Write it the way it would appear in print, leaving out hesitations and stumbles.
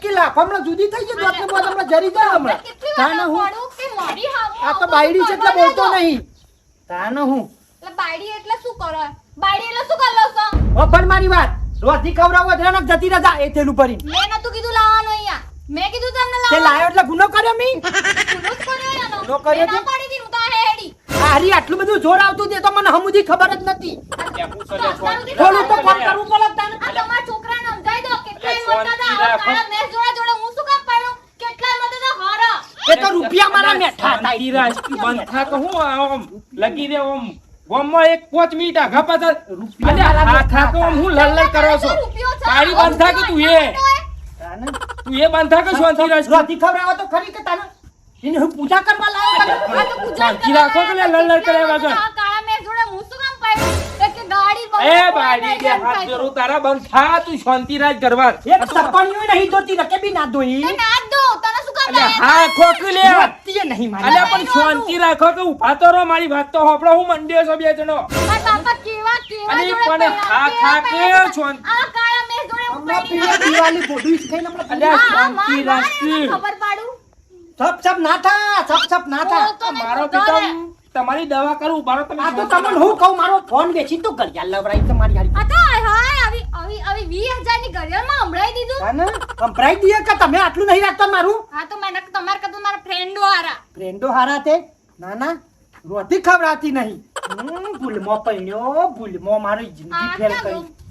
કે લાફામણા જુદી થઈ ગઈ દોતને બોત હમણાં જરી જાય હમણાં તાને હું આ તો બાયડી છે એટલે બોલતો નહીં તાને હું એટલે બાયડી એટલે શું કરો બાયડી એટલે શું કરલો છો વફળ મારી વાત રોથી ખવરાવો અધરાનક જતી રહે જા એ થેલું ભરીને મેં નતું કીધું લાવવાનું અહીંયા મેં કીધું તમને તે લાવવાનું લાયો એટલે ગુનો કર્યો મી ગુનો કર્યો યાનો ગુનો કર્યો મેં ના પાડી દી હું તો હેડી આ હરી આટલું બધું જોર આવતું તે તો મને હમુદી ખબર જ નથી થોડું તો કામ કરવું પડે તાને આ તમારા છોકરાને સમજાઈ દો કેટલાય મોટા હતા તારા મેં જોડે હું શું કામ પાડું કેટલાય મોટા હતા હારા એ તો રૂપિયા મારા મેઠા થાય ધીરાજ બંધ થા તો હું આમ લગી દે ઓમ ગોમમાં એક 5 મિનિટ આગા પાછા અલ્યા આ થા તો હું લલલ કરો છો બારી બંધ થા કે તું એ તાને તું એ બંધ થા કે શાંતિરાજ રોથી ખવરાવો તો ખરી કે તાને એને હું પૂજા કરવા લાવ્યો આ તો પૂજા શાંતિ રાખો કે લલલ કરે વગર આ કાળા મેં જોડે હું શું કામ પાડું કે ગાડી બંધ એ બારી કે હાથ જોરું તારા બંધ થા તું શાંતિરાજ કરવા એક સપણ્યું નહીં ધોતી રકે બી ના ધોઈ એ ના દો તને શું કામ અલ્યા હા ખોકલી લે ધોતી નહીં મારી અલ્યા પણ શાંતિ રાખો કે ઉભા તો રહો મારી વાત તો હોપડો હું મંડ્યો છો બે જણો મારા બાપા કેવા અલી જોડે પણ હા ખા કે શાંતિ આ કાળા મેં જોડે હું હમણાં પડી પીલે દિવાળી બોડું ખાઈને હમણાં અલ્યા હા શાંતિ રાખ ખબર પાડું સપ ના થા સપ ના થા તો નહીં મારો તો પિતા રે. તમારી દવા કરું મારો તમે આ તો તમને હું કહું મારો ફોન વેચી તો ઘડિયાળ લવરાઈ તમારી હારી આ તો હાય આવી 20000 ની ઘડિયાળમાં હમણાઈ દીધું તાને કંપરાઈ દીએ કે તમે આટલું નહીં રાખતા મારું હા તો મેં તમાર કરતા મારા ફ્રેન્ડો હારા ફ્રેન્ડો હારા તે ના ના રોટી ખવડાવતી નહીં ભૂલમો પૈણ્યો ભૂલમો મારી જિંદગી આ ફેલ ક્યાં કરી ગયું?